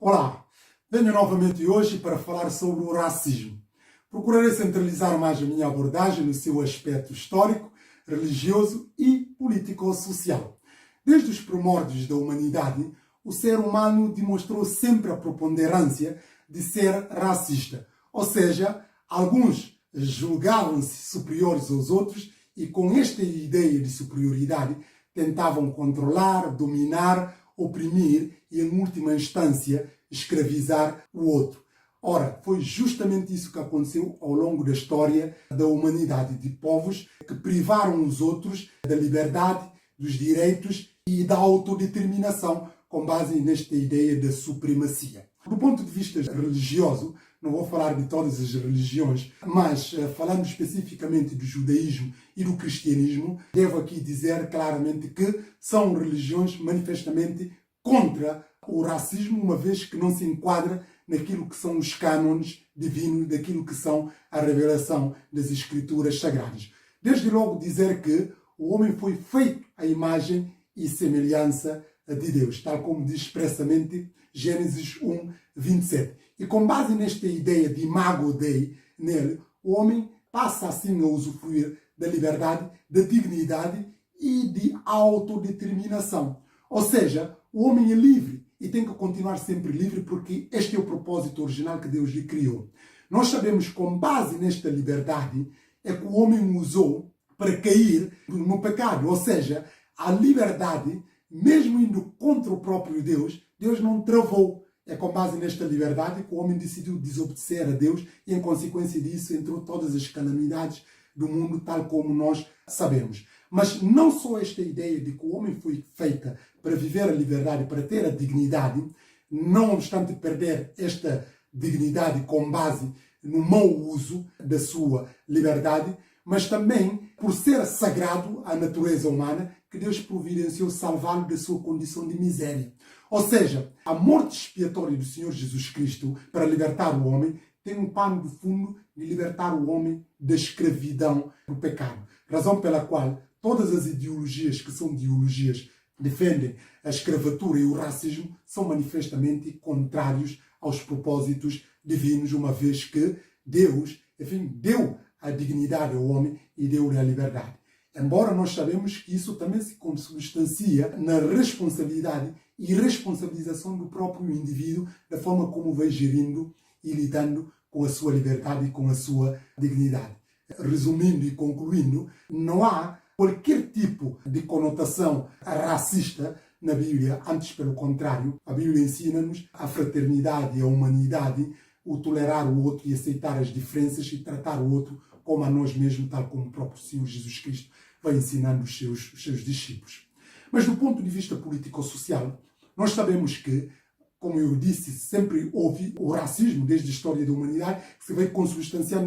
Olá, venho novamente hoje para falar sobre o racismo. Procurarei centralizar mais a minha abordagem no seu aspecto histórico, religioso e político-social. Desde os primórdios da humanidade, o ser humano demonstrou sempre a preponderância de ser racista. Ou seja, alguns julgavam-se superiores aos outros e com esta ideia de superioridade tentavam controlar, dominar, oprimir e, em última instância, escravizar o outro. Ora, foi justamente isso que aconteceu ao longo da história da humanidade, de povos que privaram os outros da liberdade, dos direitos e da autodeterminação, com base nesta ideia da supremacia. Do ponto de vista religioso, não vou falar de todas as religiões, mas falando especificamente do judaísmo e do cristianismo, devo aqui dizer claramente que são religiões manifestamente contra o racismo, uma vez que não se enquadra naquilo que são os cânones divinos, daquilo que são a revelação das Escrituras Sagradas. Desde logo dizer que o homem foi feito à imagem e semelhança de Deus, tal como diz expressamente Gênesis 1, 27. E com base nesta ideia de imago Dei, nele, o homem passa assim a usufruir da liberdade, da dignidade e de autodeterminação. Ou seja, o homem é livre e tem que continuar sempre livre porque este é o propósito original que Deus lhe criou. Nós sabemos que com base nesta liberdade é que o homem usou para cair no pecado. Ou seja, a liberdade, mesmo indo contra o próprio Deus, Deus não travou. É com base nesta liberdade que o homem decidiu desobedecer a Deus e, em consequência disso, entrou todas as calamidades do mundo, tal como nós sabemos. Mas não só esta ideia de que o homem foi feita para viver a liberdade, para ter a dignidade, não obstante perder esta dignidade com base no mau uso da sua liberdade, mas também por ser sagrado à natureza humana, que Deus providenciou salvá-lo da sua condição de miséria. Ou seja, a morte expiatória do Senhor Jesus Cristo para libertar o homem tem um pano de fundo de libertar o homem da escravidão do pecado. Razão pela qual todas as ideologias que são ideologias que defendem a escravatura e o racismo são manifestamente contrários aos propósitos divinos, uma vez que Deus, deu a dignidade ao homem e deu-lhe a liberdade. Embora nós sabemos que isso também se consubstancia na responsabilidade e responsabilização do próprio indivíduo, da forma como vai gerindo e lidando com a sua liberdade e com a sua dignidade. Resumindo e concluindo, não há qualquer tipo de conotação racista na Bíblia, antes pelo contrário, a Bíblia ensina-nos a fraternidade e a humanidade, o tolerar o outro e aceitar as diferenças e tratar o outro como a nós mesmos, tal como o próprio Senhor Jesus Cristo vai ensinando os seus discípulos. Mas do ponto de vista político-social, nós sabemos que, como eu disse, sempre houve o racismo desde a história da humanidade, que se vai consubstanciar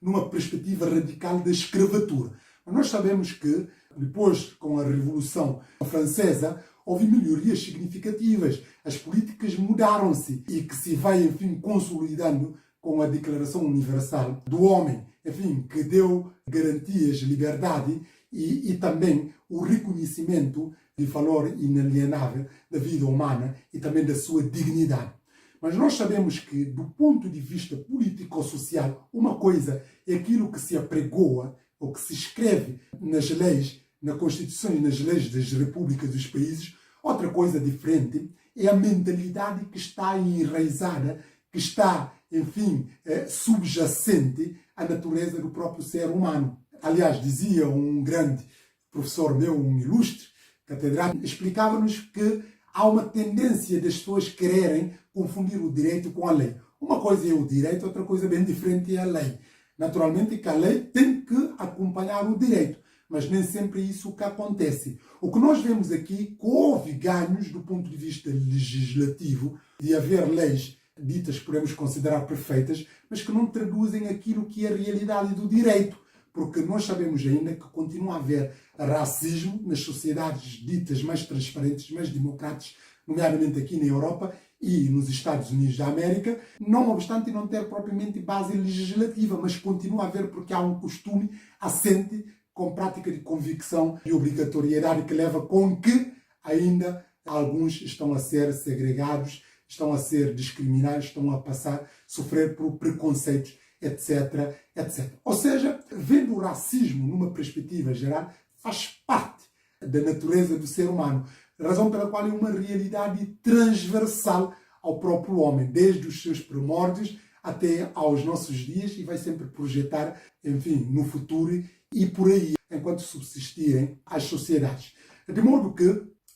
numa perspectiva radical da escravatura. Mas nós sabemos que, depois, com a Revolução Francesa, houve melhorias significativas. As políticas mudaram-se e que se vai, consolidando com a Declaração Universal do Homem, que deu garantias, liberdade e também o reconhecimento de valor inalienável da vida humana e também da sua dignidade. Mas nós sabemos que, do ponto de vista político-social, uma coisa é aquilo que se apregoa ou que se escreve nas leis, na Constituição e nas leis das repúblicas dos países. Outra coisa diferente é a mentalidade que está enraizada, que está, subjacente à natureza do próprio ser humano. Aliás, dizia um grande professor meu, um ilustre catedrático, explicava-nos que há uma tendência das pessoas quererem confundir o direito com a lei. Uma coisa é o direito, outra coisa bem diferente é a lei. Naturalmente que a lei tem que acompanhar o direito, mas nem sempre é isso que acontece. O que nós vemos aqui, que houve ganhos do ponto de vista legislativo, de haver leis ditas podemos considerar perfeitas, mas que não traduzem aquilo que é a realidade do direito, porque nós sabemos ainda que continua a haver racismo nas sociedades ditas mais transparentes, mais democráticas, nomeadamente aqui na Europa e nos Estados Unidos da América, não obstante não ter propriamente base legislativa, mas continua a haver porque há um costume assente com prática de convicção e obrigatoriedade que leva com que ainda alguns estão a ser segregados estão a ser discriminados, estão a sofrer por preconceitos, etc, etc. Ou seja, vendo o racismo numa perspectiva geral, faz parte da natureza do ser humano, razão pela qual é uma realidade transversal ao próprio homem, desde os seus primórdios até aos nossos dias, e vai sempre projetar, enfim, no futuro e por aí, enquanto subsistirem as sociedades. De modo que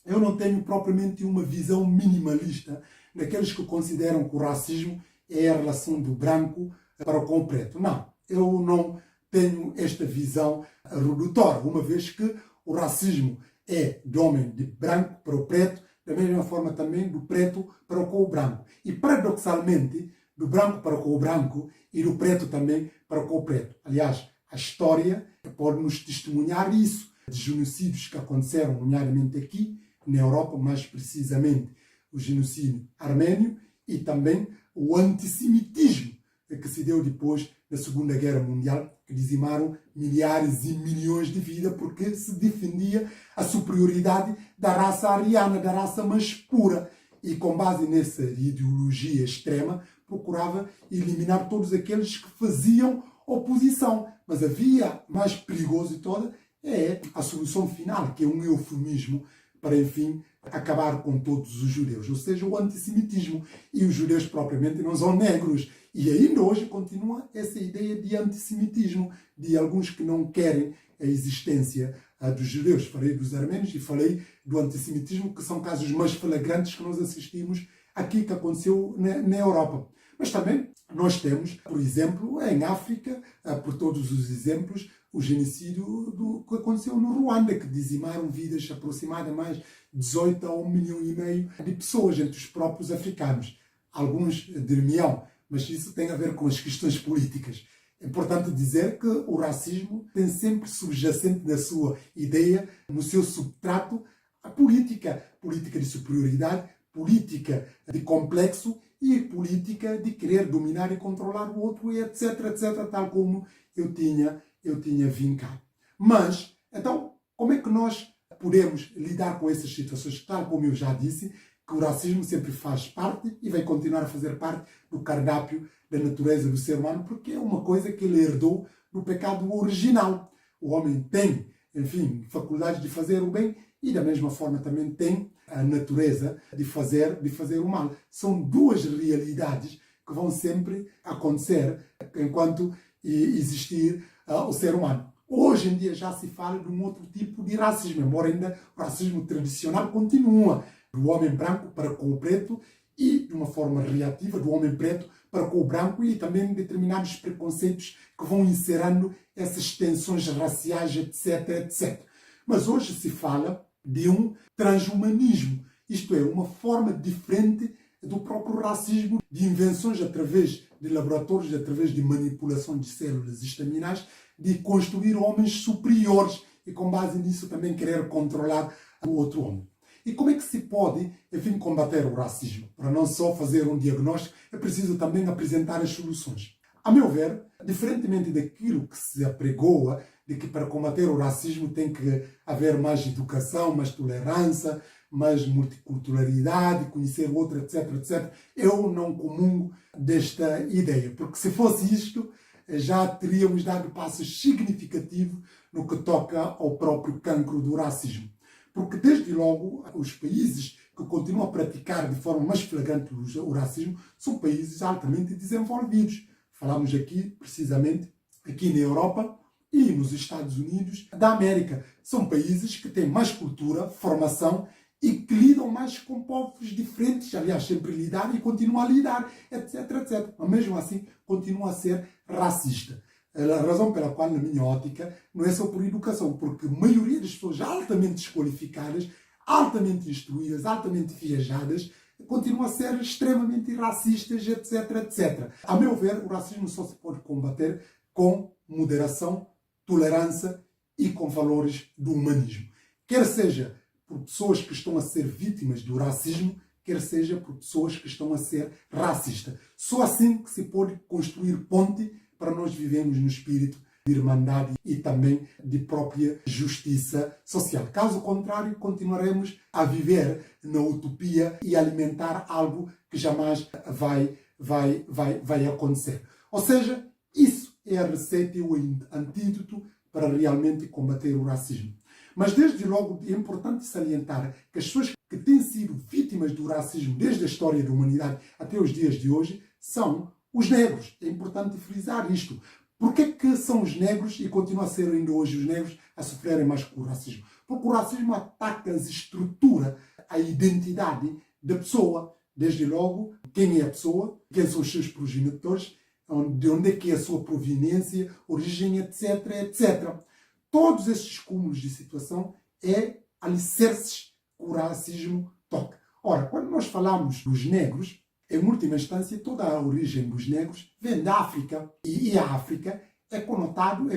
eu não tenho propriamente uma visão minimalista daqueles que consideram que o racismo é a relação do branco para com o preto. Não, eu não tenho esta visão redutora, uma vez que o racismo é do homem de branco para o preto, da mesma forma também do preto para com o branco. E, paradoxalmente, do branco para com o branco e do preto também para com o preto. Aliás, a história pode nos testemunhar isso, de genocídios que aconteceram, nomeadamente aqui, na Europa, mais precisamente o genocídio armênio e também o antissemitismo que se deu depois da Segunda Guerra Mundial, que dizimaram milhares e milhões de vidas porque se defendia a superioridade da raça ariana, da raça mais pura. E com base nessa ideologia extrema, procurava eliminar todos aqueles que faziam oposição. Mas havia, mais perigoso de toda, é a solução final, que é um eufemismo para, enfim, acabar com todos os judeus. Ou seja, o antissemitismo. E os judeus propriamente não são negros. E ainda hoje continua essa ideia de antissemitismo, de alguns que não querem a existência dos judeus. Falei dos armênios e falei do antissemitismo, que são casos mais flagrantes que nós assistimos aqui, que aconteceu na Europa. Mas também nós temos, por exemplo, em África, por todos os exemplos, o genocídio que aconteceu no Ruanda, que dizimaram vidas aproximadas mais de 18 a 1,5 milhão de pessoas entre os próprios africanos. Alguns dir-me-ão, mas isso tem a ver com as questões políticas. É importante dizer que o racismo tem sempre subjacente na sua ideia, no seu substrato, a política. Política de superioridade, política de complexo e política de querer dominar e controlar o outro, etc, etc, tal como eu tinha vincado. Mas, então, como é que nós podemos lidar com essas situações? Tal como eu já disse, que o racismo sempre faz parte e vai continuar a fazer parte do cardápio da natureza do ser humano, porque é uma coisa que ele herdou do pecado original. O homem tem, enfim, faculdade de fazer o bem e da mesma forma também tem a natureza de fazer o mal. São duas realidades que vão sempre acontecer enquanto existir o ser humano. Hoje em dia já se fala de um outro tipo de racismo, embora ainda o racismo tradicional continua, do homem branco para com o preto e, de uma forma reativa, do homem preto para com o branco e também determinados preconceitos que vão encerrando essas tensões raciais, etc, etc. Mas hoje se fala de um transhumanismo, isto é, uma forma diferente do próprio racismo, de invenções através de laboratórios, através de manipulação de células estaminais, de construir homens superiores e, com base nisso, também querer controlar o outro homem. E como é que se pode, enfim, combater o racismo? Para não só fazer um diagnóstico, é preciso também apresentar as soluções. A meu ver, diferentemente daquilo que se apregoa, de que para combater o racismo tem que haver mais educação, mais tolerância, mais multiculturalidade, conhecer o outro, etc, etc. Eu não comungo desta ideia, porque se fosse isto, já teríamos dado passos significativos no que toca ao próprio cancro do racismo. Porque, desde logo, os países que continuam a praticar de forma mais flagrante o racismo são países altamente desenvolvidos. Falamos aqui, precisamente, aqui na Europa e nos Estados Unidos da América. São países que têm mais cultura, formação e que lidam mais com povos diferentes. Aliás, sempre lidaram e continuam a lidar, etc, etc. Mas, mesmo assim, continuam a ser racista. A razão pela qual, na minha ótica, não é só por educação, porque a maioria das pessoas altamente desqualificadas, altamente instruídas, altamente viajadas, continuam a ser extremamente racistas, etc, etc. A meu ver, o racismo só se pode combater com moderação, tolerância e com valores do humanismo. Quer seja por pessoas que estão a ser vítimas do racismo, quer seja por pessoas que estão a ser racistas. Só assim que se pode construir ponte para nós vivermos no espírito de irmandade e também de própria justiça social. Caso contrário, continuaremos a viver na utopia e alimentar algo que jamais vai acontecer. Ou seja, isso é a receita e o antídoto para realmente combater o racismo. Mas desde logo é importante salientar que as pessoas que têm sido vítimas do racismo desde a história da humanidade até os dias de hoje são os negros. É importante frisar isto. Por que são os negros e continuam a ser ainda hoje os negros a sofrerem mais com o racismo? Porque o racismo ataca as estruturas, a identidade da pessoa. Desde logo, quem é a pessoa, quem são os seus progenitores, de onde é que é a sua proveniência, origem, etc, etc. Todos estes cúmulos de situação é alicerces que o racismo toca. Ora, quando nós falamos dos negros, em última instância, toda a origem dos negros vem da África. E a África é conotado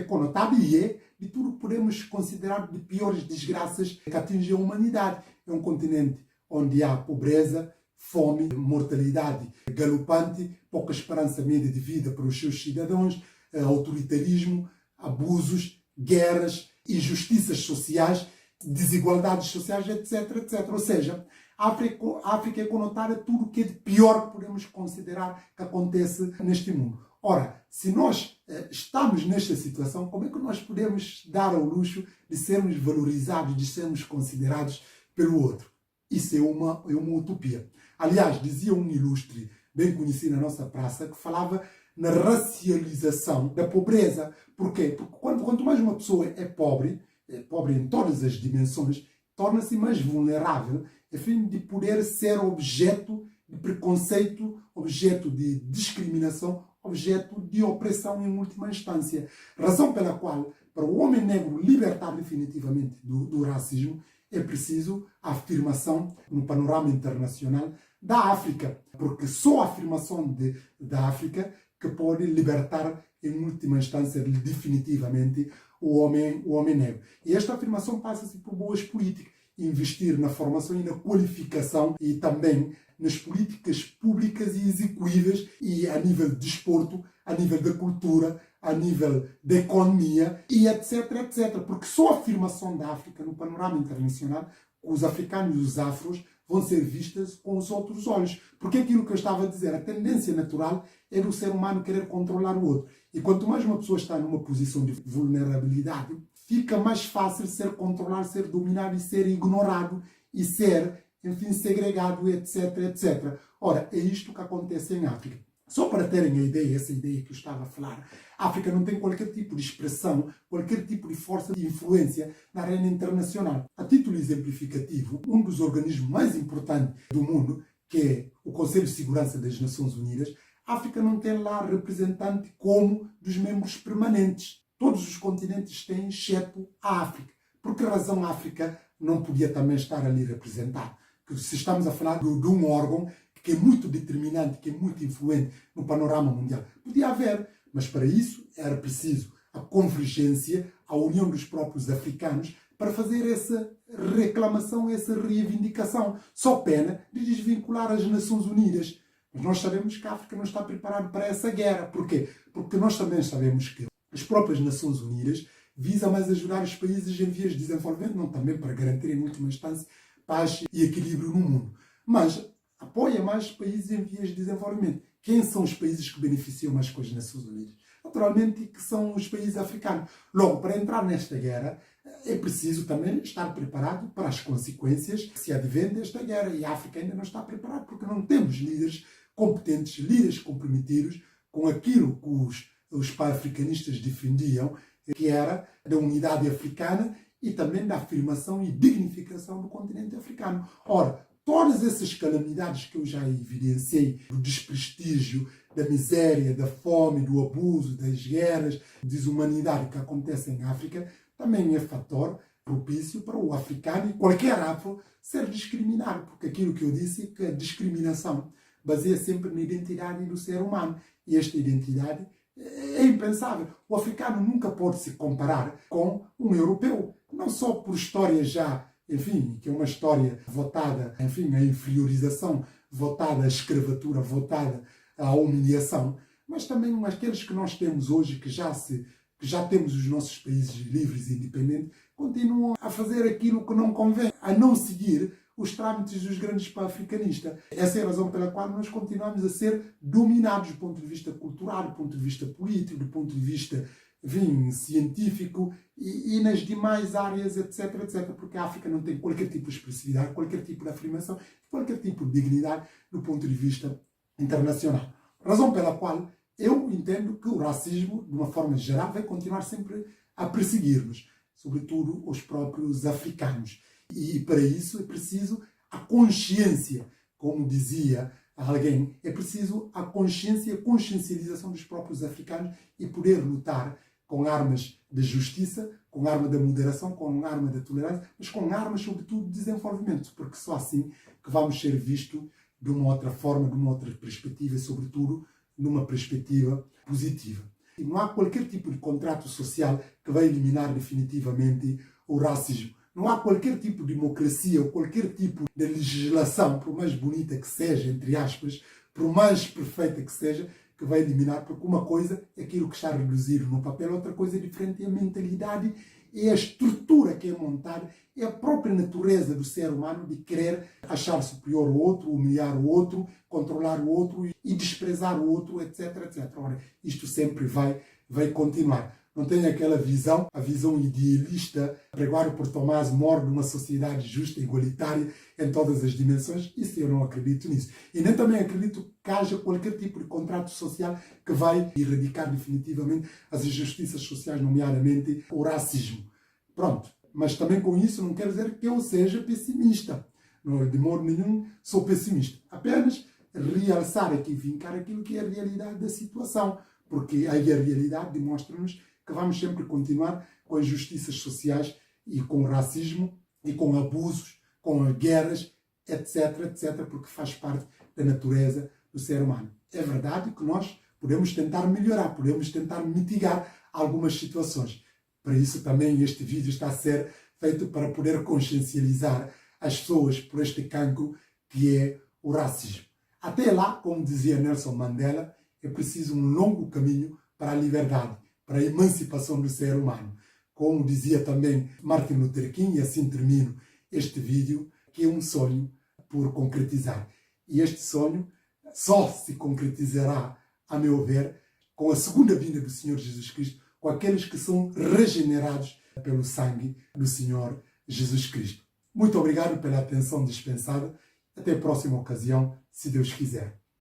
e é de tudo que podemos considerar de piores desgraças que atingem a humanidade. É um continente onde há pobreza, fome, mortalidade galopante, pouca esperança média de vida para os seus cidadãos, autoritarismo, abusos, guerras, injustiças sociais, desigualdades sociais, etc, etc. Ou seja, a África é conotada tudo o que é de pior que podemos considerar que acontece neste mundo. Ora, se nós estamos nesta situação, como é que nós podemos dar ao luxo de sermos valorizados, de sermos considerados pelo outro? Isso é uma utopia. Aliás, dizia um ilustre, bem conhecido na nossa praça, que falava na racialização da pobreza. Porquê? Porque quanto mais uma pessoa é pobre em todas as dimensões, torna-se mais vulnerável a fim de poder ser objeto de preconceito, objeto de discriminação, objeto de opressão em última instância. Razão pela qual, para o homem negro libertar definitivamente do racismo, é preciso a afirmação no panorama internacional da África, porque só a afirmação da África que pode libertar em última instância definitivamente o homem negro. E esta afirmação passa-se por boas políticas, investir na formação e na qualificação e também nas políticas públicas e execuíveis e a nível de desporto, a nível da cultura, a nível da economia e etc, etc. Porque só a afirmação da África no panorama internacional, os africanos e os afros vão ser vistas com os outros olhos. Porque é aquilo que eu estava a dizer, a tendência natural é do ser humano querer controlar o outro. E quanto mais uma pessoa está numa posição de vulnerabilidade, fica mais fácil ser controlado, ser dominado e ser ignorado e ser, enfim, segregado, etc, etc. Ora, é isto que acontece em África. Só para terem a ideia, essa ideia que eu estava a falar, a África não tem qualquer tipo de expressão, qualquer tipo de força de influência na arena internacional. A título exemplificativo, um dos organismos mais importantes do mundo, que é o Conselho de Segurança das Nações Unidas, a África não tem lá representante como dos membros permanentes. Todos os continentes têm, exceto a África. Por que razão a África não podia também estar ali representada? Porque se estamos a falar de um órgão que é muito determinante, que é muito influente no panorama mundial. Podia haver, mas para isso era preciso a convergência, a união dos próprios africanos para fazer essa reclamação, essa reivindicação. Só pena de desvincular as Nações Unidas. Mas nós sabemos que a África não está preparada para essa guerra. Porquê? Porque nós também sabemos que as próprias Nações Unidas visam mais ajudar os países em vias de desenvolvimento, não também para garantir, em última instância, paz e equilíbrio no mundo. Mas apoia mais países em vias de desenvolvimento. Quem são os países que beneficiam mais com as Nações Unidas? Naturalmente que são os países africanos. Logo, para entrar nesta guerra, é preciso também estar preparado para as consequências que se advêm desta guerra. E a África ainda não está preparada porque não temos líderes competentes, líderes comprometidos com aquilo que os pan-africanistas defendiam, que era da unidade africana e também da afirmação e dignificação do continente africano. Ora, todas essas calamidades que eu já evidenciei, do desprestígio, da miséria, da fome, do abuso, das guerras, desumanidade que acontece em África, também é fator propício para o africano e qualquer afro ser discriminado, porque aquilo que eu disse é que a discriminação baseia sempre na identidade do ser humano e esta identidade é impensável. O africano nunca pode se comparar com um europeu, não só por história já, enfim, que é uma história votada, enfim, à inferiorização, votada à escravatura, votada à humilhação, mas também aqueles que nós temos hoje que já se que já temos os nossos países livres e independentes, continuam a fazer aquilo que não convém, a não seguir os trâmites dos grandes pan-africanistas. Essa é a razão pela qual nós continuamos a ser dominados do ponto de vista cultural, do ponto de vista político, do ponto de vista, enfim, científico e nas demais áreas, etc, etc. Porque a África não tem qualquer tipo de expressividade, qualquer tipo de afirmação, qualquer tipo de dignidade do ponto de vista internacional. Razão pela qual eu entendo que o racismo, de uma forma geral, vai continuar sempre a perseguir-nos, sobretudo os próprios africanos. E para isso é preciso a consciência, como dizia alguém, é preciso a consciência, a consciencialização dos próprios africanos e poder lutar com armas da justiça, com arma da moderação, com arma da tolerância, mas com armas, sobretudo, de desenvolvimento, porque só assim que vamos ser vistos de uma outra forma, de uma outra perspectiva e, sobretudo, numa perspectiva positiva. E não há qualquer tipo de contrato social que vai eliminar definitivamente o racismo. Não há qualquer tipo de democracia ou qualquer tipo de legislação, por mais bonita que seja, entre aspas, por mais perfeita que seja, que vai eliminar, porque uma coisa é aquilo que está reduzido no papel, outra coisa é diferente, é a mentalidade, é a estrutura que é montada, é a própria natureza do ser humano de querer achar superior ao outro, humilhar o outro, controlar o outro e desprezar o outro, etc, etc. Ora, isto sempre vai continuar. Não tem aquela visão, a visão idealista, pregada por Tomás More, de uma sociedade justa e igualitária em todas as dimensões. Isso eu não acredito nisso. E nem também acredito que haja qualquer tipo de contrato social que vai erradicar definitivamente as injustiças sociais, nomeadamente o racismo. Pronto. Mas também com isso não quero dizer que eu seja pessimista. Não, de modo nenhum sou pessimista. Apenas realçar aqui, vincar aquilo que é a realidade da situação. Porque aí a realidade demonstra-nos que vamos sempre continuar com as injustiças sociais e com o racismo e com abusos, com guerras, etc, etc, porque faz parte da natureza do ser humano. É verdade que nós podemos tentar melhorar, podemos tentar mitigar algumas situações. Para isso também este vídeo está a ser feito para poder consciencializar as pessoas por este cancro que é o racismo. Até lá, como dizia Nelson Mandela, é preciso um longo caminho para a liberdade, para a emancipação do ser humano. Como dizia também Martin Luther King, e assim termino este vídeo, que é um sonho por concretizar. E este sonho só se concretizará, a meu ver, com a segunda vinda do Senhor Jesus Cristo, com aqueles que são regenerados pelo sangue do Senhor Jesus Cristo. Muito obrigado pela atenção dispensada. Até a próxima ocasião, se Deus quiser.